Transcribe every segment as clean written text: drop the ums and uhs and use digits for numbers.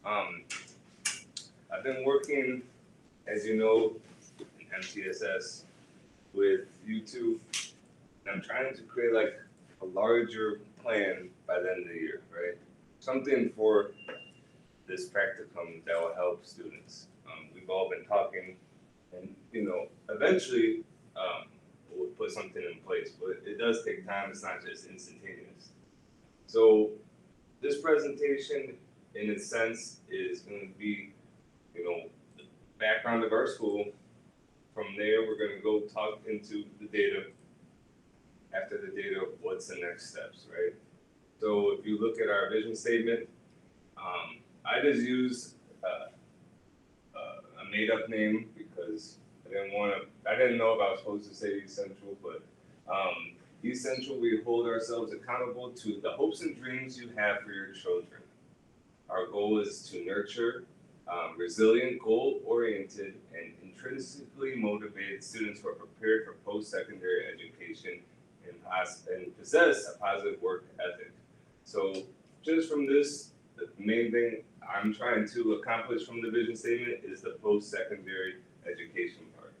Um, I've been working, as you know, in MTSS with you two, and I'm trying to create like a larger plan by the end of the year, right? Something for this practicum that will help students. We've all been talking, and eventually we'll put something in place, but it does take time. It's not just instantaneous. So this presentation, in a sense, is going to be, the background of our school. From there, we're going to go talk into the data. After the data, what's the next steps, right? So if you look at our vision statement, I just use a made-up name because I didn't know if I was supposed to say East Central, but East Central, we hold ourselves accountable to the hopes and dreams you have for your children. Our goal is to nurture resilient, goal-oriented, and intrinsically motivated students who are prepared for post-secondary education and possess a positive work ethic. So just from this, the main thing I'm trying to accomplish from the vision statement is the post-secondary education part.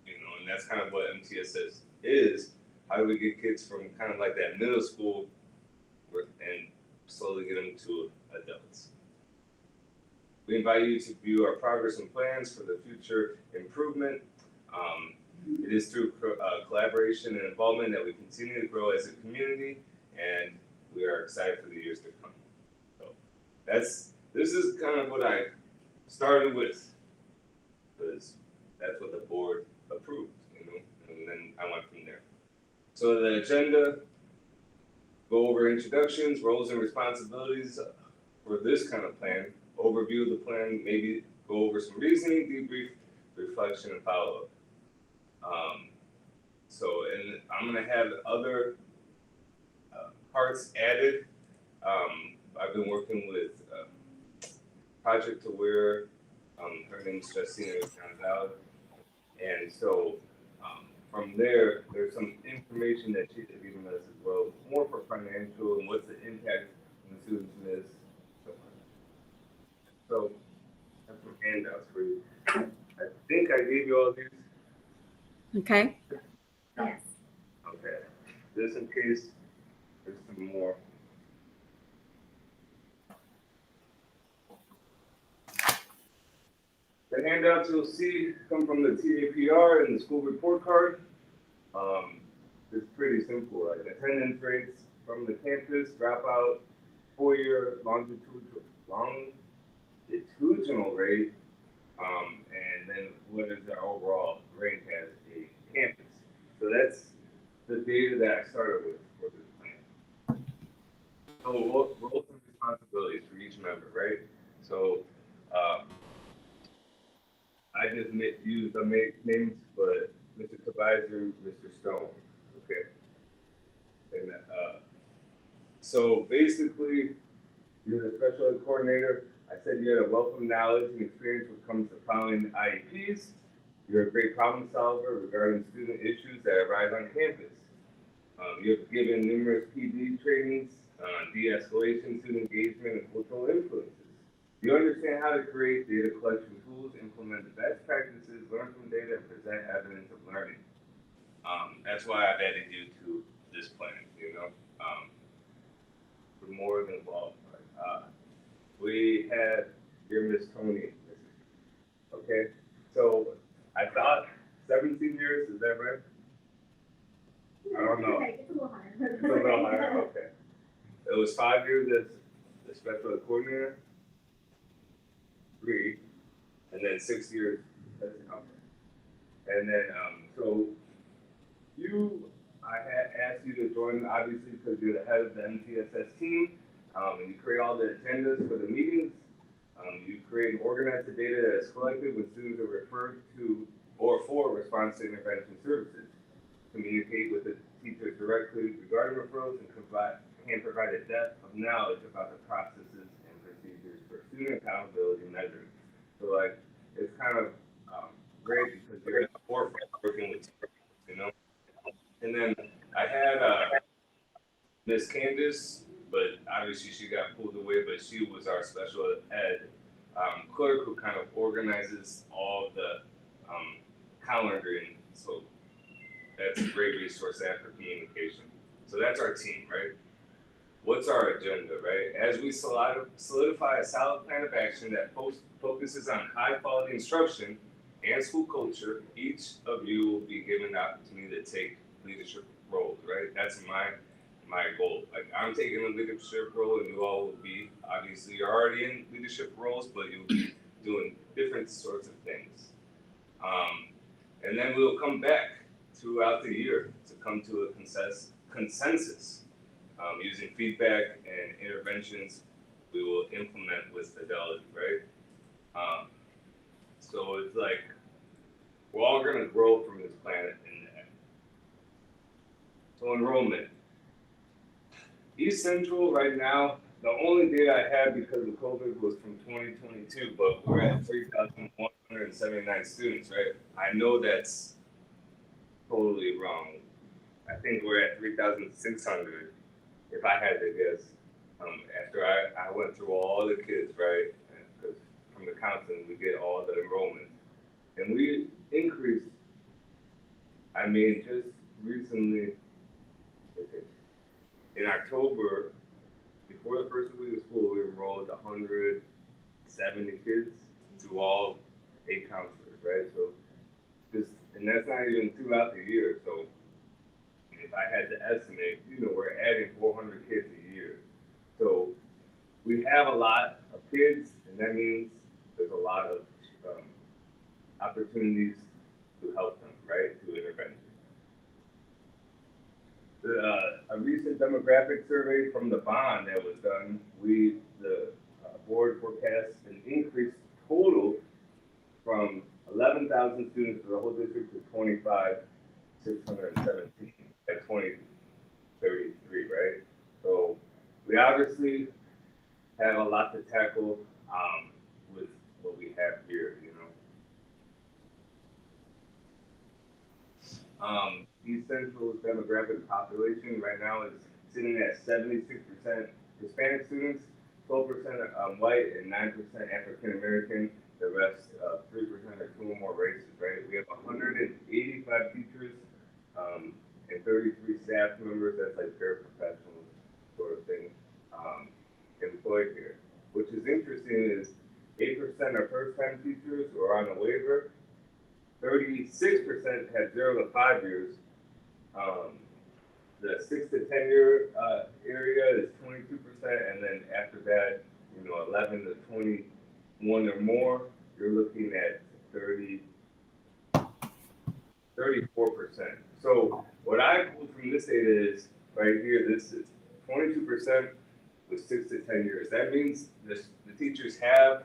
And that's kind of what MTSS is. How do we get kids from kind of like that middle school and slowly get them to adults? We invite you to view our progress and plans for the future improvement. It is through collaboration and involvement that we continue to grow as a community, and we are excited for the years to come. So this is kind of what I started with, because that's what the board approved, and then I went from there. So the agenda, go over introductions, roles and responsibilities for this kind of plan, overview of the plan, maybe go over some reasoning, debrief, reflection, and follow-up. And I'm gonna have other parts added. I've been working with Project Aware. Her name's Justina Gonzalez, and so from there, there's some information that she had given us as well, more for financial and what's the impact on the students miss. So I have some handouts for you. I think I gave you all these. Okay. Yes. Okay. Just in case there's some more. The handouts you'll see come from the TAPR and the school report card. It's pretty simple, like attendance rates from the campus, dropout, 4-year longitudinal rate, and then what is our overall rank as a campus. So that's the data that I started with for this plan. So roles and responsibilities for each member, right? So I just used the names, but Mr. Kavaiser, Mr. Stone, okay? And so basically, you're the special ed coordinator. I said you had a wealth of knowledge and experience when it comes to following IEPs. You're a great problem solver regarding student issues that arise on campus. You have given numerous PD trainings on de-escalation, student engagement, and cultural influences. You understand how to create data collection tools, implement the best practices, learn from data, and present evidence of learning. That's why I've added you to this plan, we're more than qualified. We had your Miss Tony, okay? So I thought 17 years, is that right? I don't know. It's a little higher. It's a little higher, okay. It was 5 years as the special ed coordinator, 3, and then 6 years as a company. And then, so I had asked you to join, obviously, because you're the head of the MTSS team, and you create all the agendas for the meetings. You create and organize the data that is collected when students are referred to or for response to intervention services. Communicate with the teachers directly regarding referrals and can provide a depth of knowledge about the processes and procedures for student accountability measures. So it's kind of great because you're at the forefront working with teachers, And then I had Miss Candace but obviously she got pulled away, but she was our special ed clerk who kind of organizes all the calendaring. So that's a great resource after communication. So that's our team, right? What's our agenda, right? As we solidify a solid plan of action that focuses on high quality instruction and school culture, each of you will be given the opportunity to take leadership roles, right? That's my goal. Like I'm taking a leadership role, and you all will be obviously you're already in leadership roles, but you'll be doing different sorts of things. And then we'll come back throughout the year to come to a consensus using feedback and interventions we will implement with fidelity, right? So it's like we're all going to grow from this planet in the end. So enrollment. East Central right now, the only data I had because of COVID was from 2022, but we're at 3,179 students, right? I know that's totally wrong. I think we're at 3,600 if I had to guess. After I went through all the kids, right? Because from the counseling, we get all the enrollment. And we increased, I mean, just recently, in October, before the first week of school, we enrolled 170 kids to all 8 counselors, right? So just, and that's not even throughout the year. So if I had to estimate, we're adding 400 kids a year. So we have a lot of kids, and that means there's a lot of opportunities to help them, right, through intervention. A recent demographic survey from the bond that was done, the board forecast an increase total from 11,000 students for the whole district to 25,617 at 2033, right? So we obviously have a lot to tackle with what we have here, East Central's demographic population right now is sitting at 76% Hispanic students, 12% white, and 9% African American. The rest, 3% are 2 or more races, right? We have 185 teachers and 33 staff members. That's like paraprofessionals sort of thing, employed here. Which is interesting is 8% are first-time teachers or on a waiver. 36% had 0 to 5 years. The 6 to 10 year area is 22%, and then after that, 11 to 21 or more, you're looking at 34%. So what I pulled from this data is right here. This is 22% with 6 to 10 years. That means the teachers have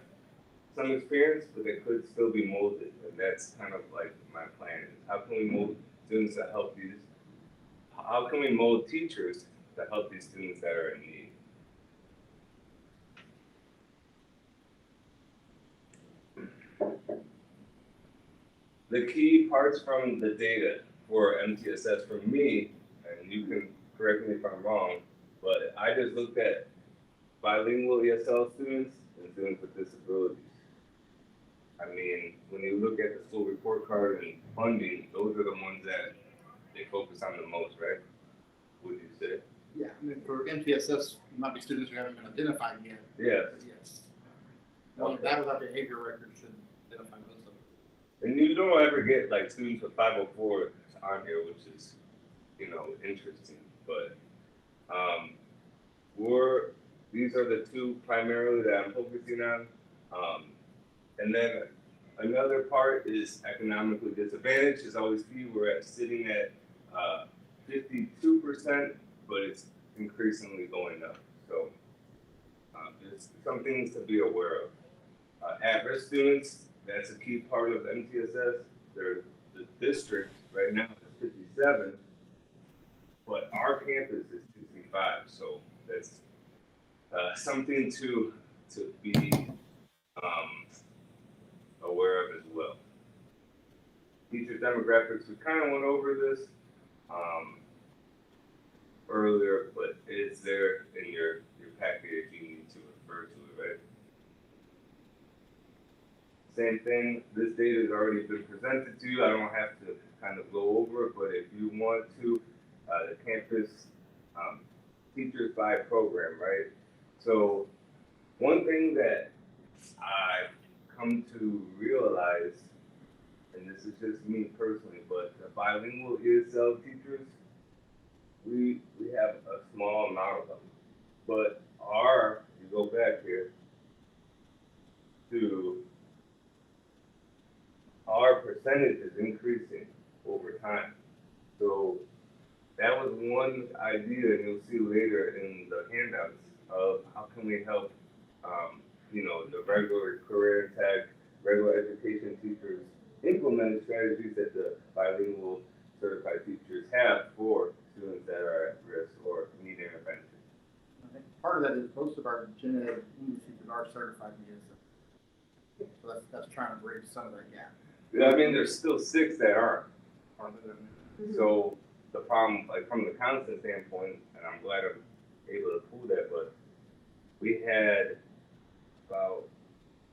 some experience, but they could still be molded, and that's kind of like my plan is how can we mold students that help these. How can we mold teachers to help these students that are in need? The key parts from the data for MTSS for me, and you can correct me if I'm wrong, but I just looked at bilingual ESL students and students with disabilities. I mean, when you look at the school report card and funding, those are the ones that they focus on the most, right? Would you say? Yeah, I mean, for MTSS, might be students who haven't been identified yet. Yes. Yes. Well, that was our behavior records should identify most of them. And you don't ever get like students with 504 on here, which is, interesting. But these are the 2 primarily that I'm focusing on. And then another part is economically disadvantaged is always key. We're sitting at 52%, but it's increasingly going up. So there's some things to be aware of. At-risk students, that's a key part of MTSS. The district right now is 57, but our campus is 65. So that's something to be aware of as well. Teacher demographics, we kind of went over this earlier, but it's there. in your packet if you need to refer to it, right? Same thing, this data has already been presented to you. I don't have to kind of go over it, but if you want to, the campus teachers by program, right? So one thing that I've come to realize, and this is just me personally, but the bilingual ESL teachers, we have a small amount of them. But you go back here to our percentage is increasing over time. So that was one idea, and you'll see later in the handouts of how can we help, the regular career tech, regular education teachers implement strategies that the bilingual certified teachers have for students that are at risk or need intervention. I think part of that is most of our gen ed English teachers are certified in ESL. So that's trying to bridge some of that gap. Yeah, I mean, there's still 6 that aren't. Mm-hmm. So the problem, like from the constant standpoint, and I'm glad I'm able to pull that, but we had about,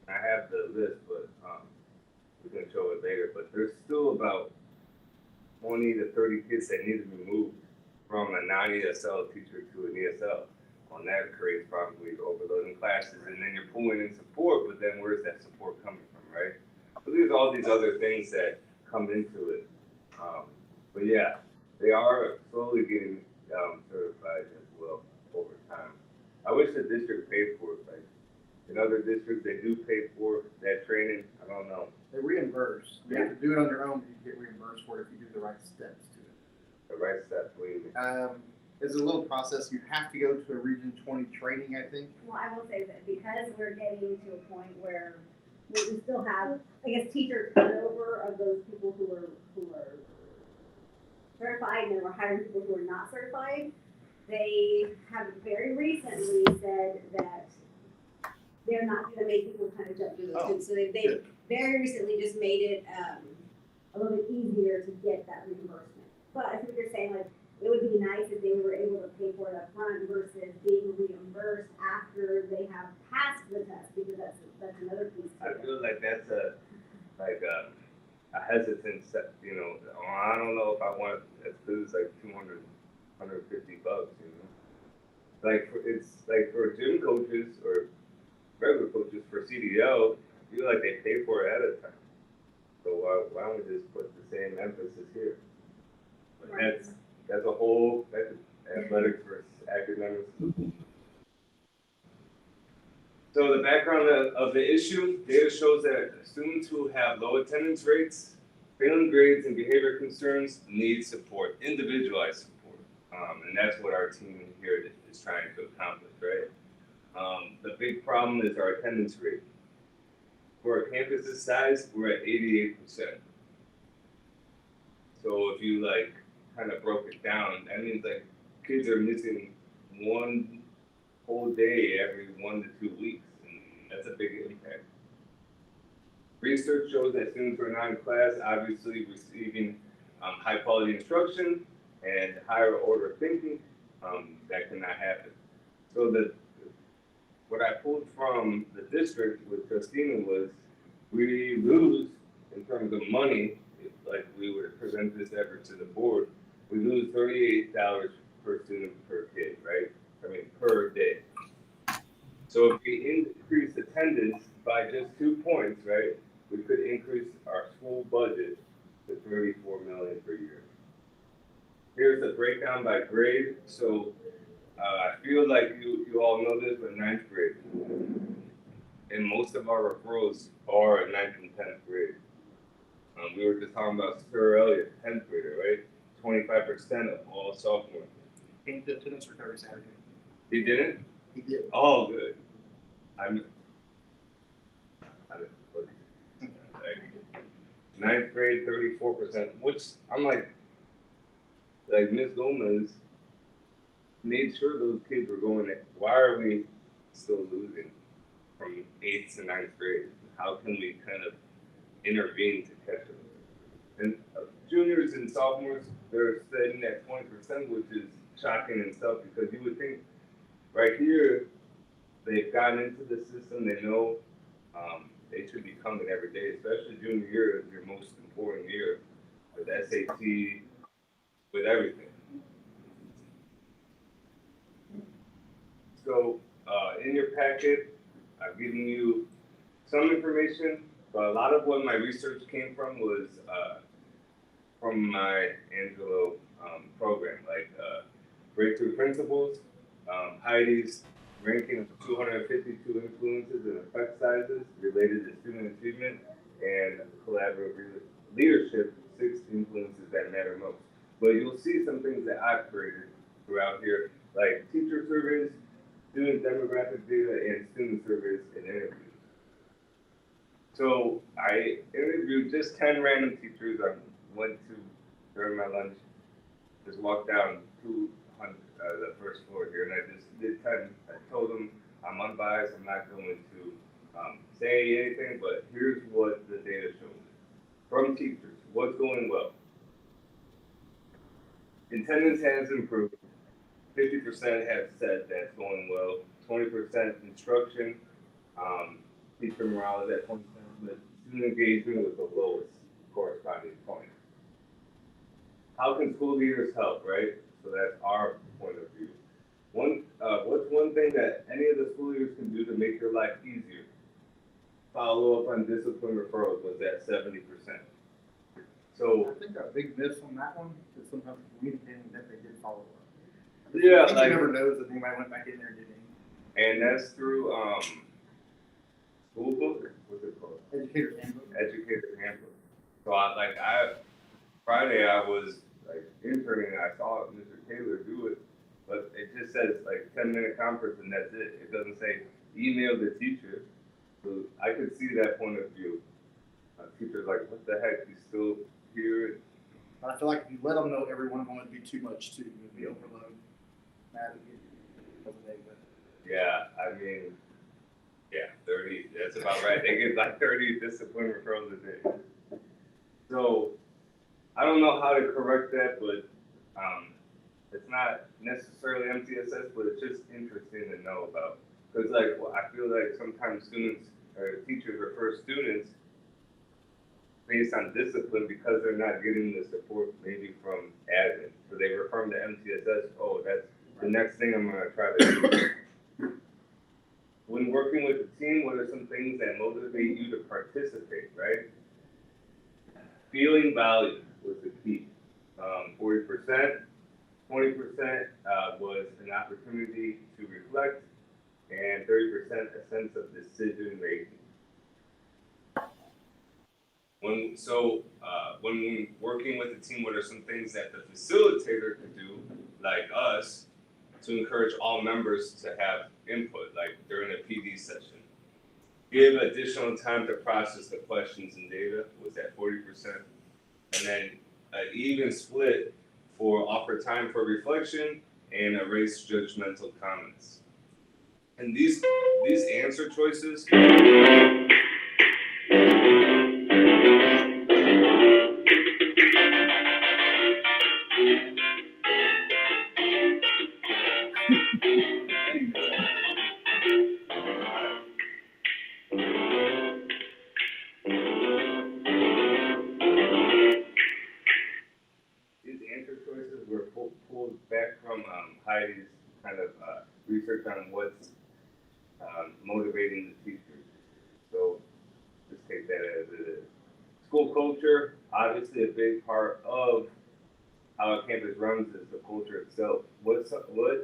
I have the list, but we can show it later, but there's still about 20 to 30 kids that need to be moved from a non-ESL teacher to an ESL. On that creates probably overloading classes, and then you're pulling in support, but then where's that support coming from, right? So there's all these other things that come into it. But yeah, they are slowly getting certified as well over time. I wish the district paid for it. Like in other districts, they do pay for that training. I don't know. They reimburse. You have to do it on your own, you get reimbursed for it if you do the right steps to it. The right steps, what do you mean? There's a little process. You have to go to a Region 20 training, I think. Well, I will say that because we're getting to a point where we still have, I guess, teacher turnover of those people who are certified, and then we're hiring people who are not certified. They have very recently said that they're not going to make people kind of jump through those hoops. So they very recently just made it a little bit easier to get that reimbursement. But I think you're saying, like, it would be nice if they were able to pay for it up front versus being reimbursed after they have passed the test, because that's another piece to I it. feel like that's a hesitance, I don't know if I want it, it's like $200, $150, it's like for gym coaches or regular coaches for CDL, I feel like they pay for it ahead of time. So why don't we just put the same emphasis here? But Right. that's a whole, that's athletics versus academics. So the background of the issue, data shows that students who have low attendance rates, failing grades, and behavior concerns need support, individualized support. And that's what our team here is trying to accomplish, right? The big problem is our attendance rate. For a campus this size, we're at 88%. So if you kind of broke it down, that means kids are missing one whole day every 1 to 2 weeks, and that's a big impact. Research shows that students who are not in class obviously receiving high quality instruction and higher order thinking. That cannot happen. So what I pulled from the district with Christina was we lose in terms of money, if we were to present this effort to the board, we lose $38 per student per kid, right? Per day. So if we increase attendance by just 2 points, right, we could increase our school budget to $34 million per year. Here's the breakdown by grade. So I feel like you all know this, but 9th grade. And most of our referrals are 9th and 10th grade. We were just talking about Sir Elliott, 10th grader, right? 25% of all sophomores. Came to attendance recovery Saturday. He didn't? He did. Oh, good. I didn't. 9th grade, 34%, which I'm like Ms. Gomez made sure those kids were going there. Why are we still losing from 8th to 9th grade? How can we kind of intervene to catch them? And juniors and sophomores, they're sitting at 20%, which is shocking in itself because you would think right here, they've gotten into the system. They know they should be coming every day, especially junior year is your most important year with SAT, with everything. So in your packet, I've given you some information, but a lot of what my research came from was from my Angelo program, like Breakthrough Principles, Heidi's ranking of 252 influences and effect sizes related to student achievement, and collaborative leadership, 6 influences that matter most. But you'll see some things that I've created throughout here, like teacher surveys, student demographic data, and student surveys and interviews. So I interviewed just 10 random teachers. I went to, during my lunch, just walked down the first floor here, and I just did 10. I told them I'm unbiased, I'm not going to say anything, but here's what the data shows. From teachers, what's going well? Attendance has improved. 50% have said that's going well. 20% instruction, teacher morale is at 20%, but student engagement was the lowest corresponding point. How can school leaders help, right? So that's our point of view. What's one thing that any of the school leaders can do to make your life easier? Follow up on discipline referrals was at 70%. So I think a big miss on that one is sometimes communicating that they did follow up. yeah, I like never knows that anybody went back in there and did anything. and that's through school book, what's it called? Educator's handbook. Educator's handbook. So Friday I was like interning and I saw Mr. Taylor do it, but it just says like 10-minute conference and that's it. It doesn't say email the teacher. So I could see that point of view. Teachers like, what the heck, he's still here? But I feel like if you let them know every one of them would be too much too, it would be overload. Yeah, I mean, yeah, 30, that's about right. They get like 30 discipline referrals a day. So I don't know how to correct that, but it's not necessarily MTSS, but it's just interesting to know about. Because like, well, I feel like sometimes students or teachers refer students based on discipline because they're not getting the support maybe from admin. So they refer them to MTSS, oh, that's the next thing I'm gonna try to do. When working with the team, what are some things that motivate you to participate, right? Feeling valued was the key. 40%, 20% was an opportunity to reflect, and 30% a sense of decision making. When working with the team, what are some things that the facilitator could do, like us, to encourage all members to have input, like during a PD session? Give additional time to process the questions and data, was at 40%. And then an even split for offer time for reflection and erase judgmental comments. And these answer choices, were pulled back from Heidi's kind of research on what's motivating the teachers. So just take that as it is. School culture, obviously a big part of how a campus runs is the culture itself. What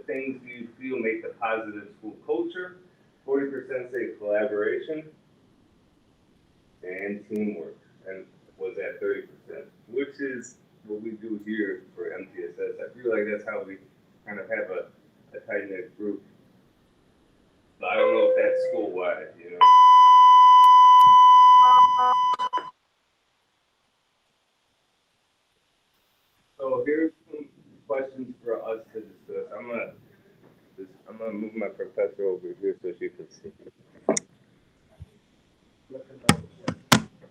things do you feel make a positive school culture? 40% say collaboration and teamwork, and was at 30%, which is what we do here for MTSS. I feel like that's how we kind of have a tight-knit group. But I don't know if that's school-wide, you know? So here's some questions for us to discuss. I'm gonna move my professor over here so she can see.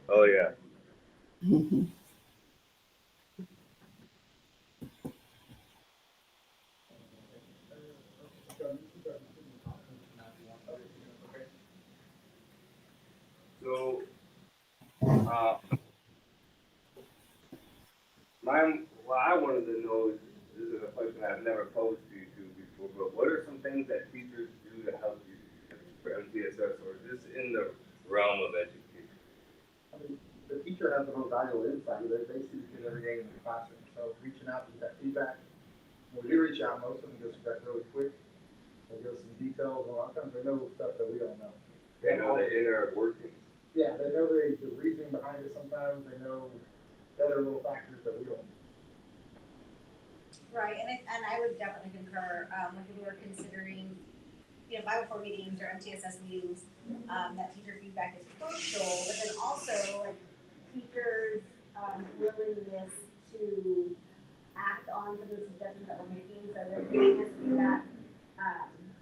Oh yeah. So, uh, what I wanted to know is, this is a question I've never posed to you two before, but what are some things that teachers do to help you for MTSS, or just in the realm of education? I mean, the teacher has the most valuable insight. They see the kid every day in the classroom. So reaching out to get that feedback. When we reach out, most of them get back really quick. They give us some details. A lot of times they know stuff that we don't know. They know the inner workings. Yeah, they know the reasoning behind it sometimes. They know the other little factors that we don't know. Right, and I would definitely concur, when we were considering, you know, Bible 4 meetings or MTSS meetings, that teacher feedback is crucial, but then also like teachers, willingness to act on some of the suggestions that we're making, so they're giving us feedback.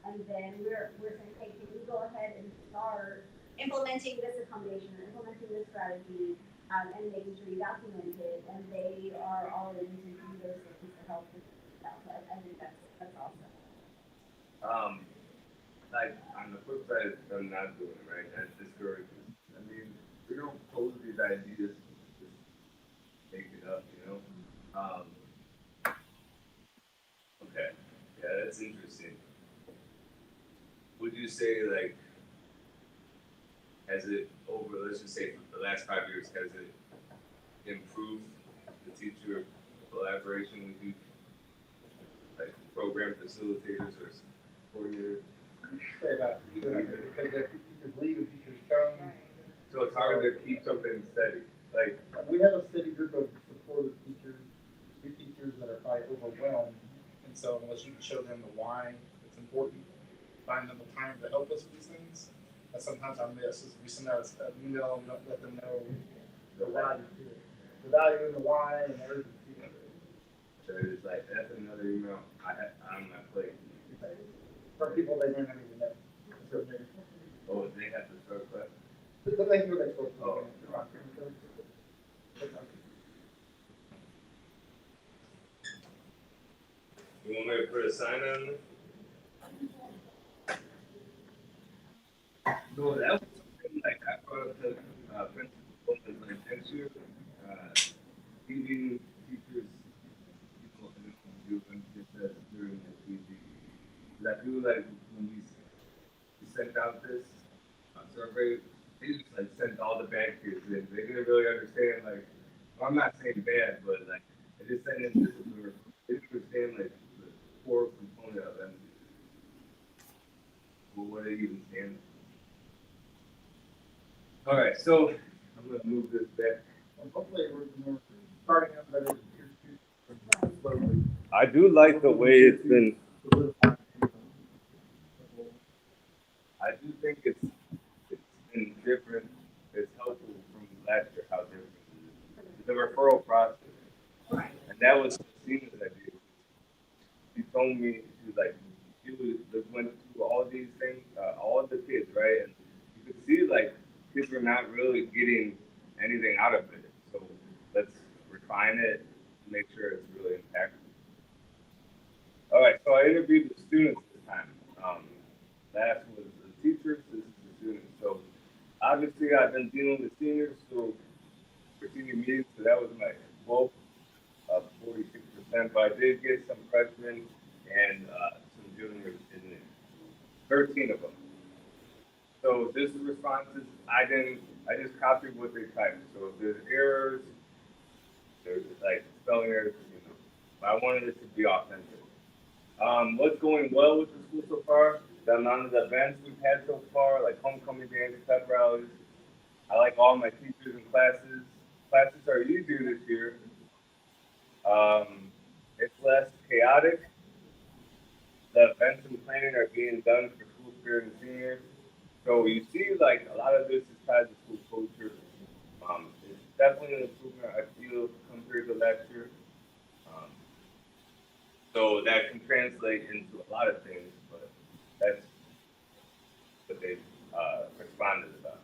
And then we're saying, hey, can we go ahead and start implementing this accommodation or implementing this strategy, and making sure you document it, and they are all in to do those things to help with that. So I think that's awesome. Like on the flip side, I'm not doing it right. That discourages. I mean, we don't pose these ideas, just make it up, you know. Okay, yeah, that's interesting. Would you say like, has it over? Let's just say for the last 5 years, has it improved the teacher collaboration with you, like program facilitators or coordinators? Say that because the teachers leave and teachers come. So it's hard to keep something steady. Like, We have a steady group of supportive teachers, good teachers that are probably overwhelmed. And so unless you can show them the why it's important, find them the time to help us with these things. And sometimes I miss is we send out an email and let them know the value to it. The value in the why and everything. so it's like that's another email I'm not playing. For people they may not even know. So Oh, they have to start class. but they know they're supposed to. Oh. You want me to put a sign on it? No, that was something like I brought up to principal like next year, teaching teachers, do MTSS during the PG. Because I feel like when we sent out this survey, they just like sent all the bad kids in. They didn't really understand like, well, I'm not saying bad, but like they just sent in this or they didn't understand like the core component of them. Well, what they even stand for. All right, so I'm gonna move this back. Hopefully we're starting out better slowly. I do like the way it's been. I do think it's been different. It's helpful from last year how different it is. The referral process, and that was Christina's idea. She told me she was like she went through all these things, all the kids, right, and you could see like kids were not really getting anything out of it. So let's refine it, make sure it's really impactful. All right, so I interviewed the students this time. Last was the teachers, this is the students. So obviously I've been dealing with seniors, so for senior meetings, so that was my bulk of 46%, but I did get some freshmen and some juniors in there, 13 of them. So this is responses, I just copied what they typed. So if there's errors, there's like spelling errors, but I wanted it to be authentic. What's going well with the school so far? The amount of events we've had so far, like homecoming dance, pep rallies. I like all my teachers and classes. Classes are easier this year. It's less chaotic. The events and planning are being done for school spirit and seniors. So you see, like a lot of this is tied to school culture. It's definitely an improvement I feel compared to last year. So that can translate into a lot of things, but that's what they responded about.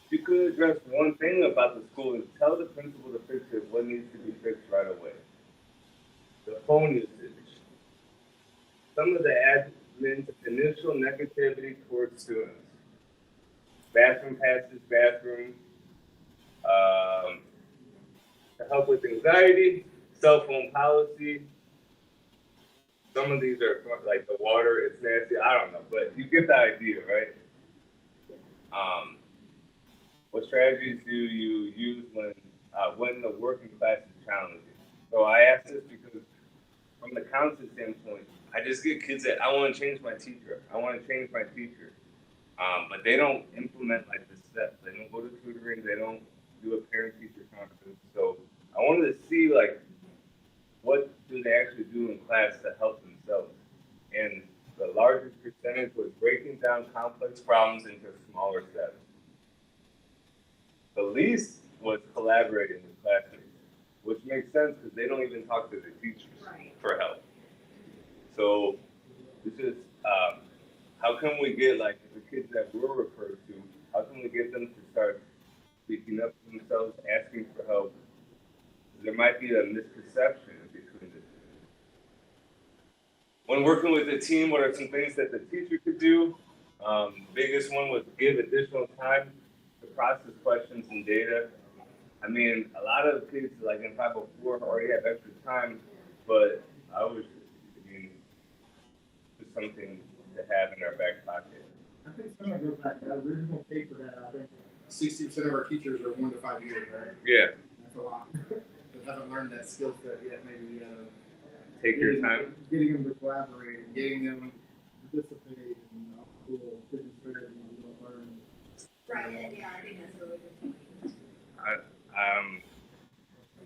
You could address one thing about the school and tell the principal to fix it what needs to be fixed right away. The phone usage. Some of the admin's initial negativity towards students. bathroom passes, bathrooms, to help with anxiety, cell phone policy. Some of these are like the water, it's nasty. I don't know, but you get the idea, right? Um, what strategies do you use when the working class is challenging? So I ask this because from the counselor standpoint, I just get kids that I want to change my teacher. I want to change my teacher. But they don't implement like the steps. They don't go to tutoring. They don't do a parent-teacher conference. So I wanted to see like what do they actually do in class to help themselves. And the largest percentage was breaking down complex problems into smaller steps. The least was collaborating with classmates, which makes sense because they don't even talk to the teachers for help. So this is how can we get like the kids that we're referred to? How can we get them to start speaking up for themselves, asking for help? There might be a misperception between the two. When working with a team, what are some things that the teacher could do? Biggest one was give additional time to process questions and data. I mean, a lot of kids like in 504 already have extra time, but I was, I mean, just something to have in our back pocket. I think some of it goes back to that original paper that I think 60% of our teachers are 1 to 5 years, right? Yeah. That's a lot. They haven't learned that skill set yet. Maybe take your time. Getting them to collaborate, and getting them to participate in cool business fairs and learn. Right. Yeah, I think that's a really good point.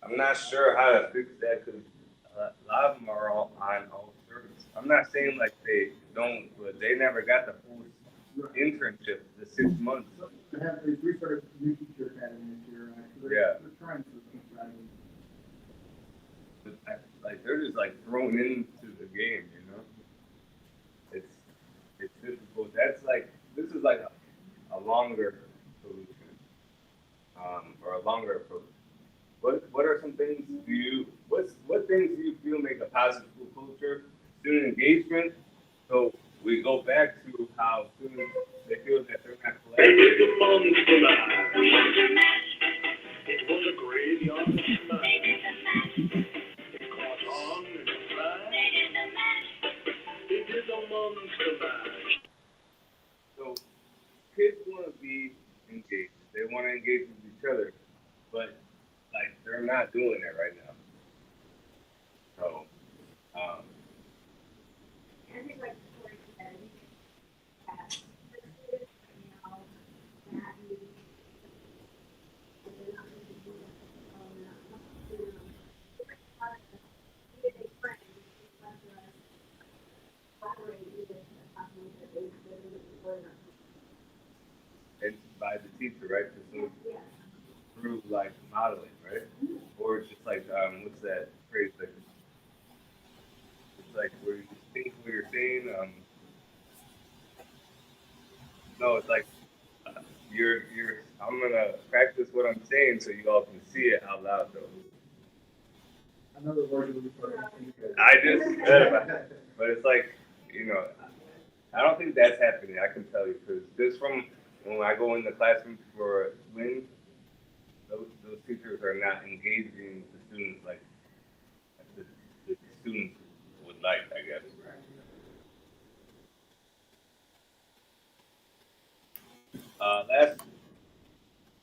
I'm not sure how to fix that because a lot of them are all on all service. I'm not saying like they don't, but they never got the full internship, the 6 months. They restarted new teacher academy this year, right? So Yeah. They're trying to keep driving. Like they're just like thrown into the game, you know. It's difficult. That's like this is like a longer solution, or a longer approach. What are some things what things do you feel make a positive school culture? Student engagement. So we go back to how students they feel that they're not collaborating. It was a graveyard smash. It caught on and flashed. It is a monster mash. So kids want to be engaged. They want to engage with each other, but like they're not doing it right now. So, I think like Tori said, that for students right now, that you they're not going to do it. Be a friend, let us collaborate with the classmates that they learn. it's by the teacher, right? So Yes. through like modeling, right? Or just like what's that phrase? Like it's like where you think what you're saying. No, it's like you're. I'm gonna practice what I'm saying so you all can see it out loud though. Another word that we put in. I just but it's like I don't think that's happening. I can tell you because just from when I go in the classroom for swing, those teachers are not engaging the students like the students would like, I guess.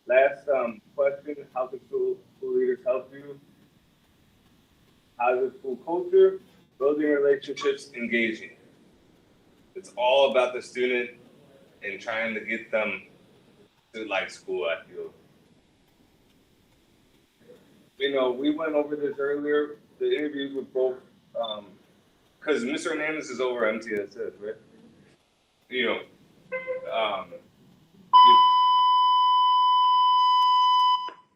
Last question: how can school leaders help you? Positive school culture, building relationships, engaging. It's all about the student and trying to get them to like school. I feel. We went over this earlier. The interviews with both, because Mr. Hernandez is over MTSS, right? Um,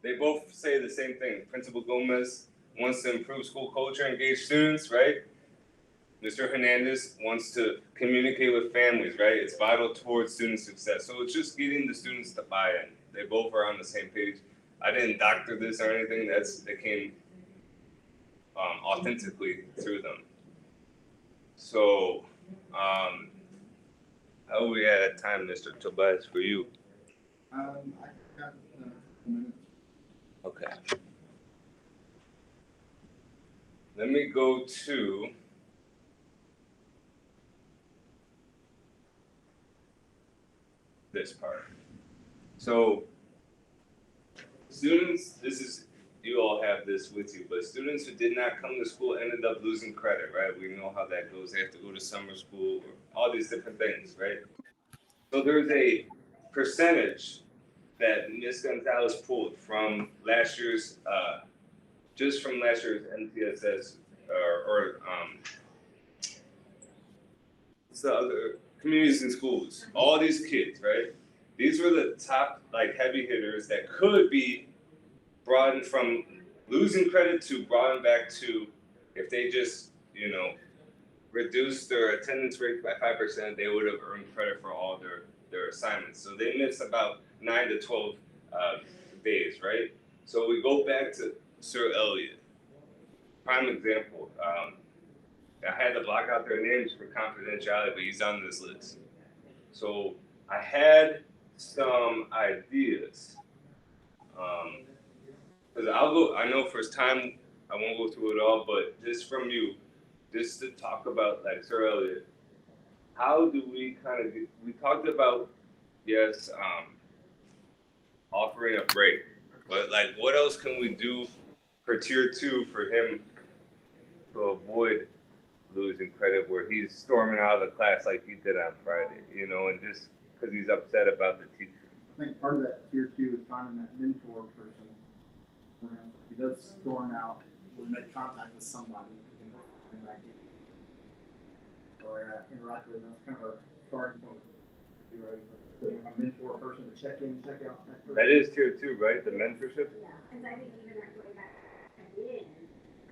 they both say the same thing. Principal Gomez wants to improve school culture, engage students, right? Mr. Hernandez wants to communicate with families, right? It's vital towards student success. So it's just getting the students to buy in. They both are on the same page. I didn't doctor this or anything. It came authentically through them. So, how are we at time, Mr. Tobias, for you? let me go to this part. So students, you all have this with you, but students who did not come to school ended up losing credit, right? We know how that goes. They have to go to summer school, or all these different things, right? So there's a percentage that Ms. Gonzalez pulled from last year's, just from last year's MTSS, it's the other communities and schools. All these kids, right? These were the top heavy hitters that could be broadened from losing credit to broadened back to, if they just reduced their attendance rate by 5%, they would have earned credit for all their assignments. So they missed about 9 to 12 days, right? So we go back to Sir Elliott, prime example. I had to block out their names for confidentiality, but he's on this list. So I had some ideas. Because I know first time I won't go through it all, but just from you, just to talk about Sir Elliott, how do we we talked about, yes, offering a break, but what else can we do for tier 2 for him to avoid losing credit where he's storming out of the class like he did on Friday, and just because he's upset about the teacher. I think part of that tier 2 is finding that mentor person. If he does storm out, we'll make contact with somebody or interact with them. That's kind of a starting point. A mentor person to check in, check out. That is tier 2, right? The mentorship? Yeah, and I think even going back in,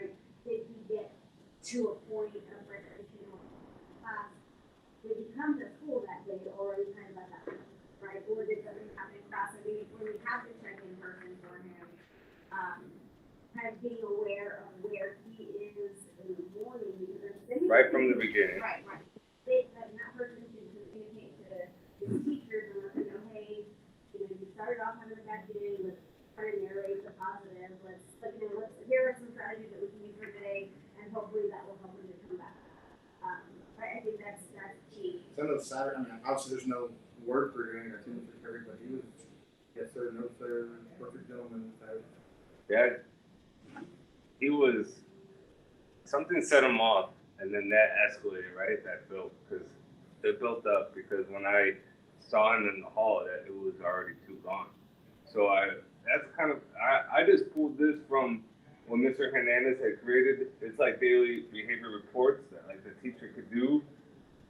did he get to a point of recreational class? Did he come to school that day, or was he kind of at that point, right? Or did something happen in class? When we have to check in person for him, kind of being aware of where he is in the morning. Right from the beginning. Right. That person can communicate to his teachers and let them know, hey, you started off having a bad day, let's try to narrate the positive, here are some strategies that we can use for today, and hopefully that will help him to come back. I think that's key. Some of the Saturday, obviously there's no word for doing attendance recovery, but he was, yes sir, no sir, perfect gentleman. Yeah, he was, something set him off, and then that escalated, right? That built, because it built up, because when I saw him in the hall, that it was already too gone. So I just pulled this from what Mr. Hernandez had created. It's like daily behavior reports that the teacher could do.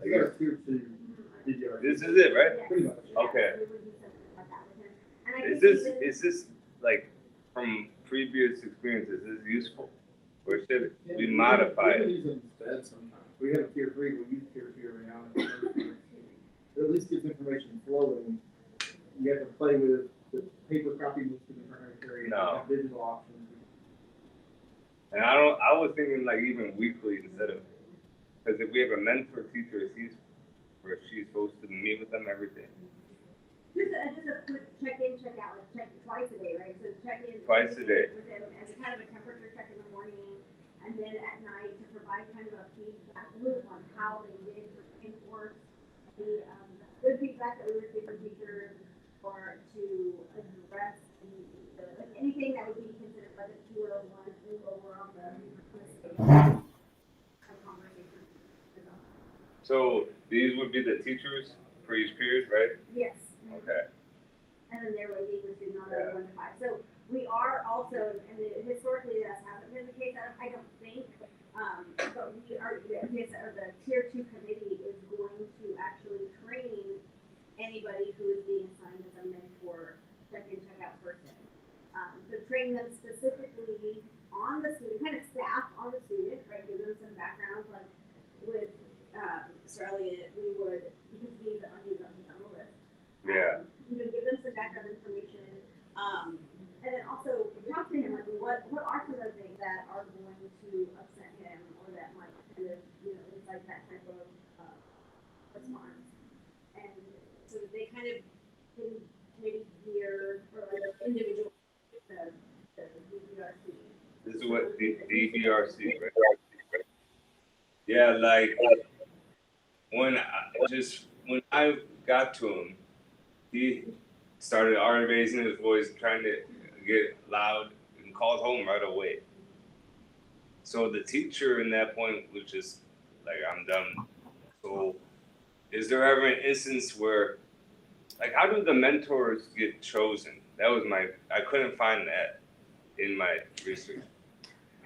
This is it, right? Pretty much. Okay. Is this from previous experiences, is this useful? Or should it be modified? We use it instead sometimes. We have a tier 3, we use tier 2 every now and then. It at least gives information flowing. You have to play with the paper copy with the different areas, digital options. And I was thinking even weekly instead of, because if we have a mentor teacher, she's supposed to meet with them every day. Just a quick check in, check out, check twice a day, right? So check in twice a day with them as kind of a temperature check in the morning, and then at night to provide kind of a feedback loop on how they did enforce the good feedback that we received from teachers, or to address anything that would be considered like a 201 move over on the conversation. So these would be the teachers for each period, right? Yes. Okay. And then there would be listed on the 1 to 5. So we are also, and historically that hasn't been the case, I don't think, but we are, the tier 2 committee is going to actually train anybody who is being assigned as a mentor check-in, check-out person. So train them specifically on the student, kind of staff on the student, right? Give them some background, with Mr. Elliott, we would, because he's on the list. Yeah. Give them some background information, and then also talk to him what are some of the things that are going to upset him, or that might kind of it's that type of response, and so they kind of can maybe gear or individual the DBRC. This is what DBRC, right? Yeah, like when I got to him, he started raising his voice, trying to get loud, and called home right away. So the teacher in that point was just like, I'm done. So is there ever an instance where, like, how do the mentors get chosen? That was I couldn't find that in my research.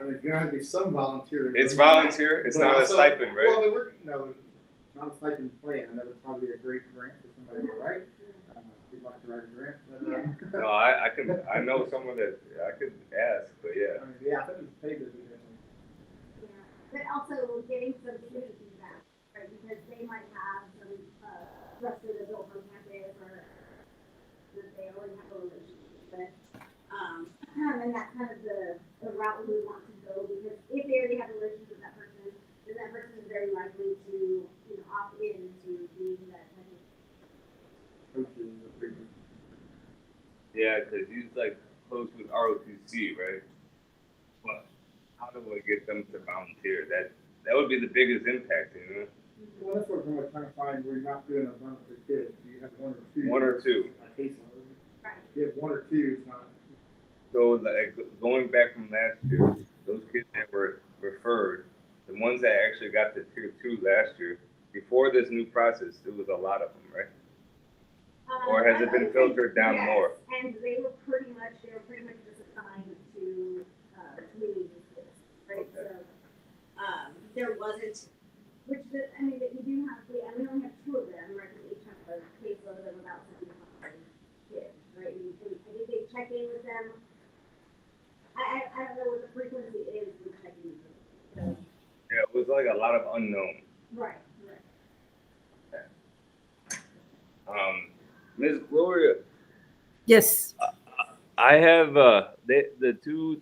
I mean, there has to be some volunteer. It's volunteer, it's But not a also- stipend, right? Well, no, not a stipend plan. That would probably be a great grant for somebody to write. We'd like to write a grant. But, No, I know someone that I could ask, but yeah. I mean, yeah, I think it's paid to do that. Yeah, but also getting some student feedback, right, because they might have some, wrestlers that built on campus or that they already have a relationship with. And that's kind of the route we want to go, because if they already have a relationship with that person, then that person is very likely to, you know, opt in to being that type of. Coaches, a big one. Yeah, because he's like close with ROTC, right? But how do I get them to volunteer? That would be the biggest impact, you know? Well, that's what we're trying to find. We're not doing a bunch of kids. You have one or two. One or two. A caseload. Right. You have one or two, it's not. So like going back from last year, those kids that were referred, the ones that actually got to tier 2 last year, before this new process, there was a lot of them, right? Or has it been filtered down Yes, more? and they were pretty much just assigned to, community schools, right? Okay. So, there wasn't, I mean, that you do have, we only have 2 of them, right? We each have a caseload of about 75 kids, right? And I think they check in with them. I don't know what the frequency is with checking with them. Yeah, it was like a lot of unknown. Right. Ms. Gloria, Yes. I have the two